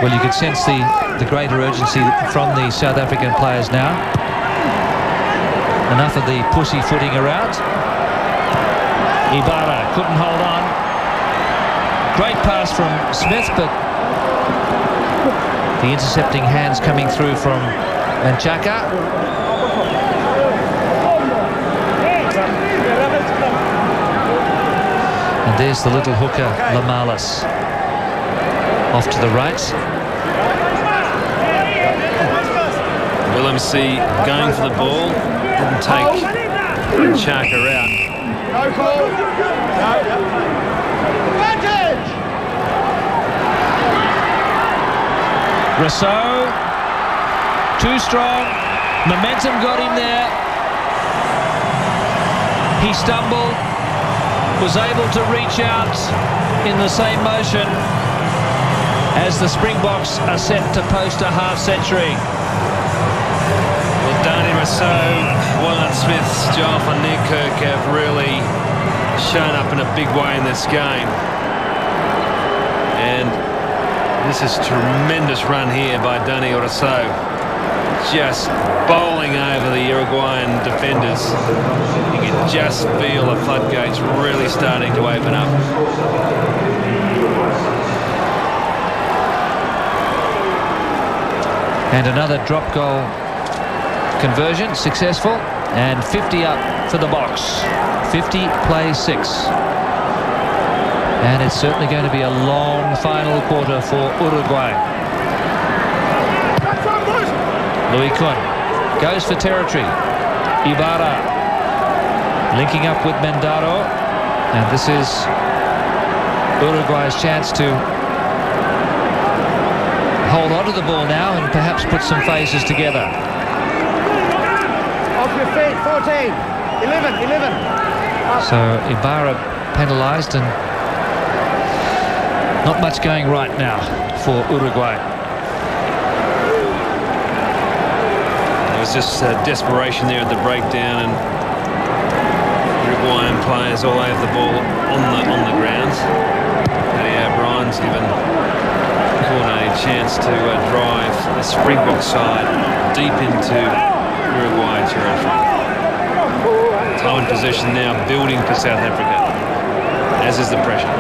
Well, you could sense the greater urgency from the South African players now. Enough of the pussyfooting around. Ibarra couldn't hold on. Great pass from Smith, but the intercepting hands coming through from Manchaka. And there's the little hooker, Lamalis, off to the right. Willemse going for the ball, didn't take Manchaka out. No call. Advantage. Rousseau, too strong. Momentum got him there. He stumbled, was able to reach out in the same motion as the Springboks are set to post a half-century. Well, Danny Rousseau, Warren Smith, Joel van Niekerk have really shown up in a big way in this game. And this is a tremendous run here by Danny Rousseau. Just bowling over the Uruguayan defenders. You can just feel the floodgates really starting to open up. And another drop goal conversion, successful, and 50 up for the Boks. 50 plays 6. And it's certainly going to be a long final quarter for Uruguay. Louis Kuhn goes for territory. Ibarra linking up with Mendaro. And this is Uruguay's chance to hold on to the ball now and perhaps put some phases together. Off your feet, 14, 11. So Ibarra penalised, and not much going right now for Uruguay. There was just desperation there at the breakdown, and Uruguayan players all over the ball on the ground. Eddie O'Brien's given a chance to drive the Springbok side deep into Uruguay territory. Time and possession now building for South Africa, as is the pressure.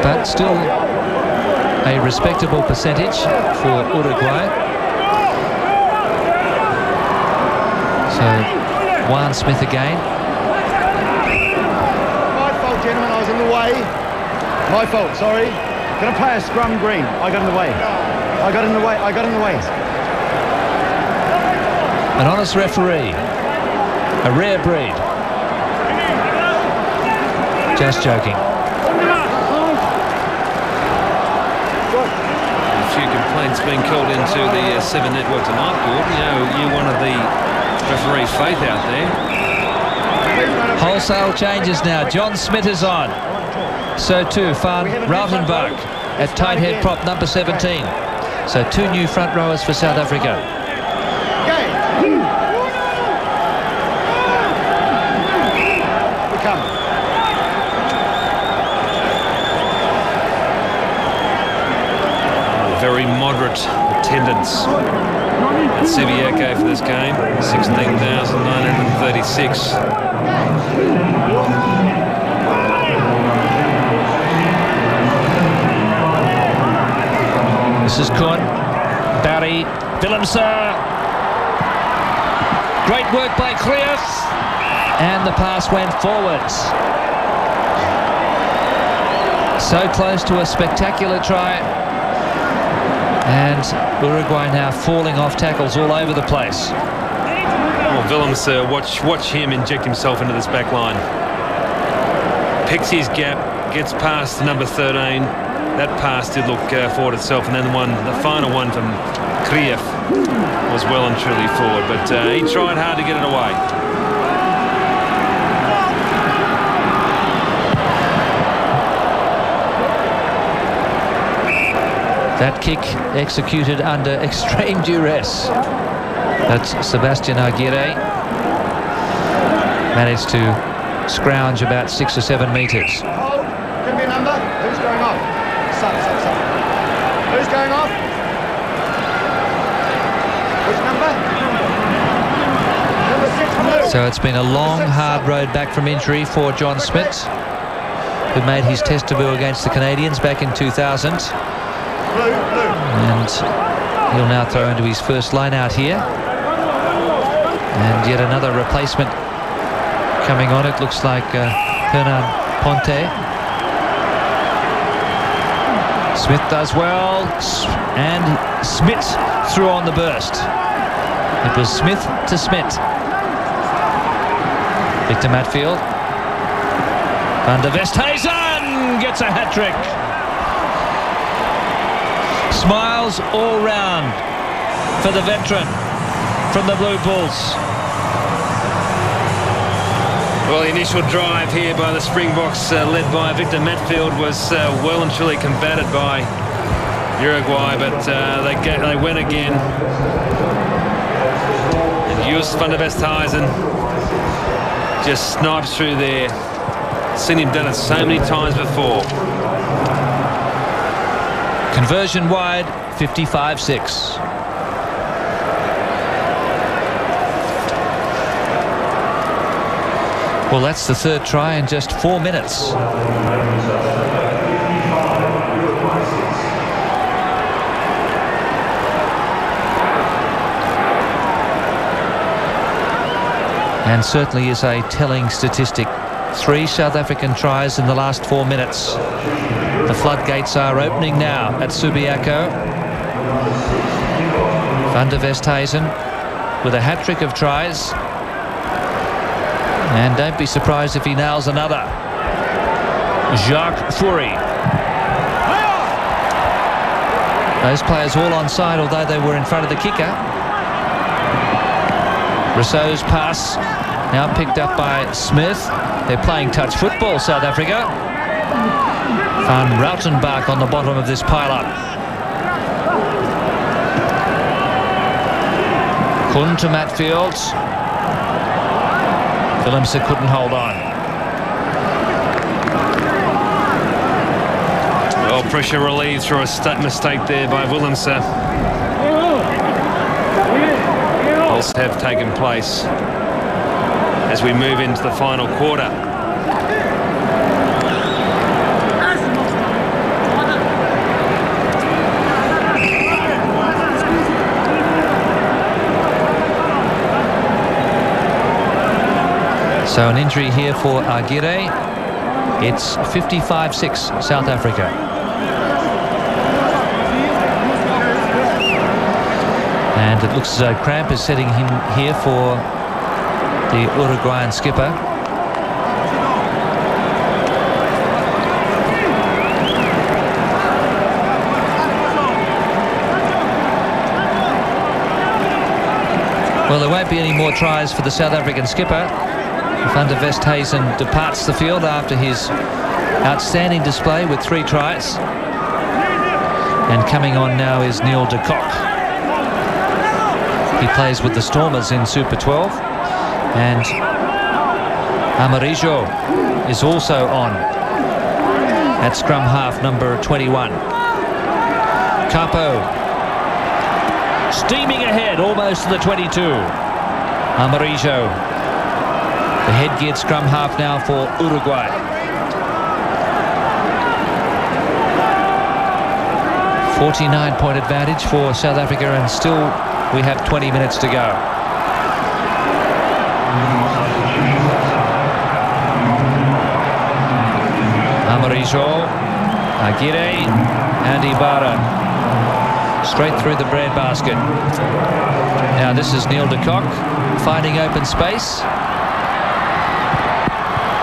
But still a respectable percentage for Uruguay. So Juan Smith again. My fault, gentlemen, I was in the way. My fault, sorry. Can I play a scrum green? I got in the way. I got in the way. An honest referee. A rare breed. Just joking. A few complaints being called into the 7 network tonight, Gord. You know, you're one of the referee faith out there. Wholesale changes now. John Smith is on. So too Van Rautenbach at tight head prop number 17. So 2 new front rowers for South Africa. Very moderate attendance at Subiaco for this game, 16,936. This is Kuhn, Barry, Willemse. Great work by Cliff, and the pass went forwards. So close to a spectacular try, and Uruguay now falling off tackles all over the place. Well, Willemse, watch him inject himself into this back line. Picks his gap, gets past number 13. That pass did look forward itself, and then the final one from Krief was well and truly forward, but he tried hard to get it away. That kick executed under extreme duress. That's Sebastian Aguirre. Managed to scrounge about 6 or 7 metres. Give me a number. Who's going off? Who's going off? Which number? Number 6, blue. So it's been a long, hard road back from injury for John Smith, who made his test debut against the Canadians back in 2000. And he'll now throw into his first line out here. And yet another replacement coming on. It looks like Hernan Ponte. Smith does well, and Smith threw on the burst. It was Smith to Smith. Victor Matfield. Van der Westhuizen gets a hat-trick. Smiles all round for the veteran from the Blue Bulls. Well, the initial drive here by the Springboks, led by Victor Matfield, was well and truly combated by Uruguay, but they went again. And Joost van der Westhuizen just snipes through there. Seen him done it so many times before. Conversion wide, 55-6. Well, that's the third try in just 4 minutes. And certainly is a telling statistic. 3 South African tries in the last 4 minutes. The floodgates are opening now at Subiaco. Van der Westhuizen with a hat-trick of tries. And don't be surprised if he nails another. Jacques Fourie. Those players all onside, although they were in front of the kicker. Rousseau's pass now picked up by Smith. They're playing touch football, South Africa. Van Rautenbach on the bottom of this pile-up. Kuhn to Matfield. Willemse couldn't hold on. Well, pressure relieved through a mistake there by Willemse. Goals have taken place as we move into the final quarter. So an injury here for Aguirre. It's 55-6 South Africa. And it looks as though cramp is setting him here for the Uruguayan skipper. Well, there won't be any more tries for the South African skipper. Van der Westhuizen departs the field after his outstanding display with 3 tries. And coming on now is Neil de Kock. He plays with the Stormers in Super 12. And Amarijo is also on at scrum half, number 21. Capo steaming ahead, almost to the 22. Amarijo. The head-geared scrum half now for Uruguay. .49 advantage for South Africa, and still we have 20 minutes to go. Amarijo, Aguirre and Ibarra straight through the breadbasket. Now this is Neil de Kock finding open space.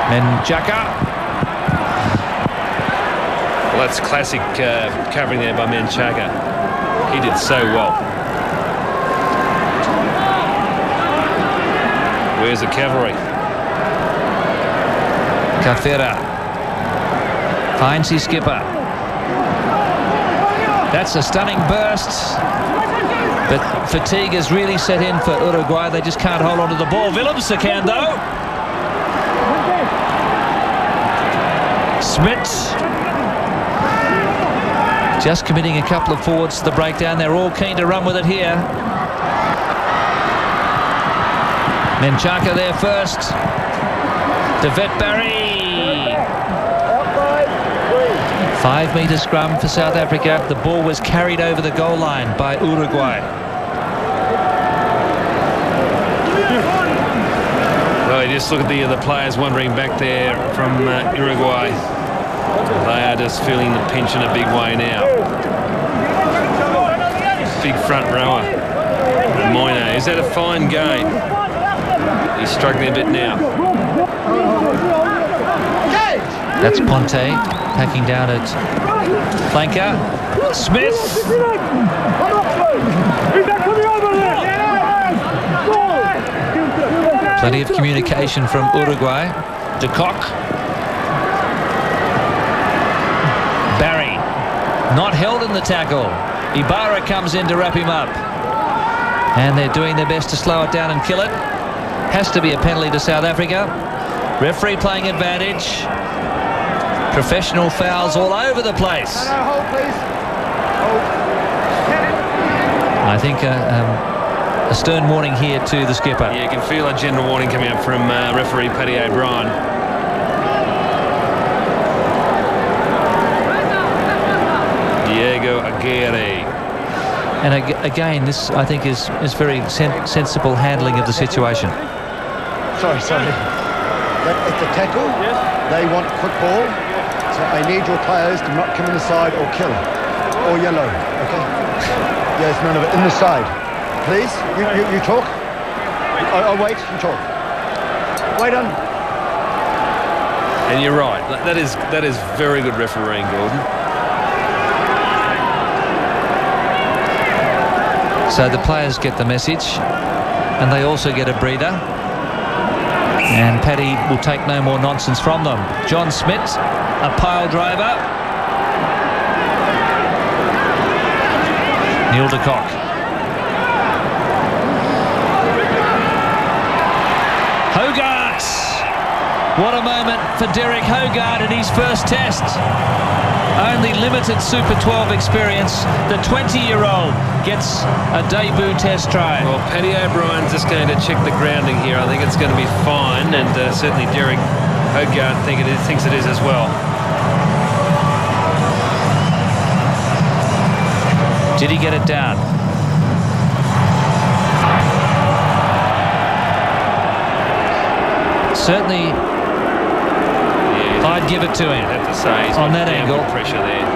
Menchaca. Well, that's classic covering there by Menchaca. He did so well. Where's the cavalry? Cafera finds his skipper. That's a stunning burst. But fatigue has really set in for Uruguay. They just can't hold on to the ball. Willemse can, though. Smith. Just committing a couple of forwards to the breakdown. They're all keen to run with it here. Menchaca there first. De Vetberry. 5 metre scrum for South Africa. The ball was carried over the goal line by Uruguay. Well, you just look at the players wandering back there from Uruguay. They are just feeling the pinch in a big way now. Big front rower. Moyne, he's had a fine game. He's struggling a bit now. That's Ponte packing down at flanker. Smith. Plenty of communication from Uruguay. De Kock. Barry. Not held in the tackle. Ibarra comes in to wrap him up. And they're doing their best to slow it down and kill it. Has to be a penalty to South Africa. Referee playing advantage. Professional fouls all over the place. Hold, please. Hold. I think a stern warning here to the skipper. Yeah, you can feel a general warning coming up from referee Paddy O'Brien. Diego Aguirre. And again, this I think is very sensible handling of the situation. Sorry. It's a tackle. They want quick ball. So I need your players to not come in the side or kill or yellow. Okay? Yes, none of it. In the side. Please, you talk. I'll wait, you talk. Wait on. And you're right. That is very good refereeing, Gordon. So the players get the message, and they also get a breather. And Paddy will take no more nonsense from them. John Smith, a pile driver. Neil de Kock. Hogarth. What a moment for Derek Hogarth in his first test. Only limited Super 12 experience. The 20-year-old gets a debut test try. Well, Paddy O'Brien's just going to check the grounding here. I think it's going to be fine, and certainly Derek Hogarth thinks it is as well. Did he get it down? Certainly, I'd give it to him. I have to say, he's on got that angle. Pressure there.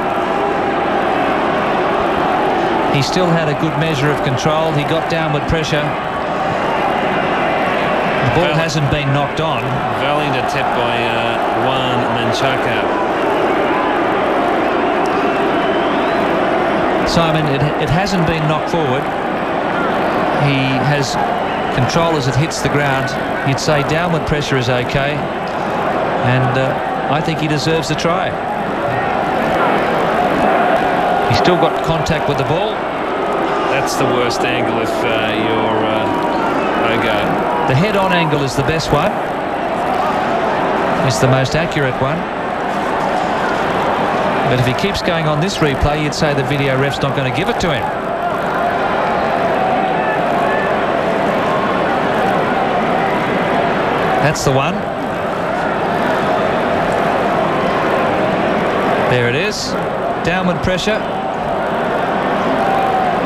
He still had a good measure of control. He got downward pressure. The ball hasn't been knocked on. Valiant attempt by Juan Menchaca. Simon, it hasn't been knocked forward. He has control as it hits the ground. You'd say downward pressure is okay, and I think he deserves the try. He's still got contact with the ball. That's the worst angle if you're Hogarth. The head-on angle is the best one. It's the most accurate one. But if he keeps going on this replay, you'd say the video ref's not going to give it to him. That's the one. There it is. Downward pressure.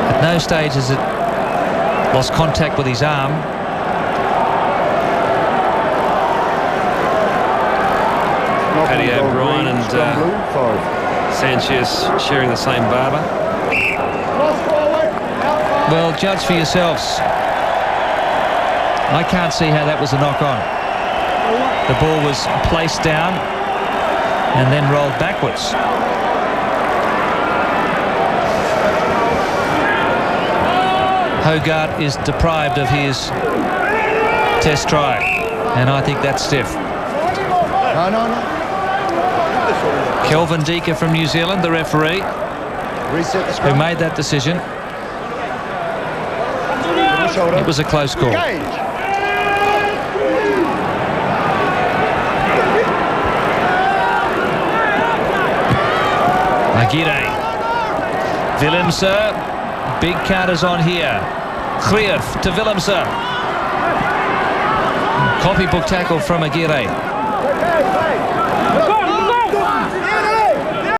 At no stage has it lost contact with his arm. Paddy O'Brien and Sanchez sharing the same barber. Well, judge for yourselves. I can't see how that was a knock-on. The ball was placed down and then rolled backwards. Hogarth is deprived of his test try, and I think that's stiff. No. Kelvin Deeker from New Zealand, the referee, Reset the scrum. who made that decision. It was a close call. Aguirre. Willemse. Big counters on here. Krief to Willemse. Copybook tackle from Aguirre.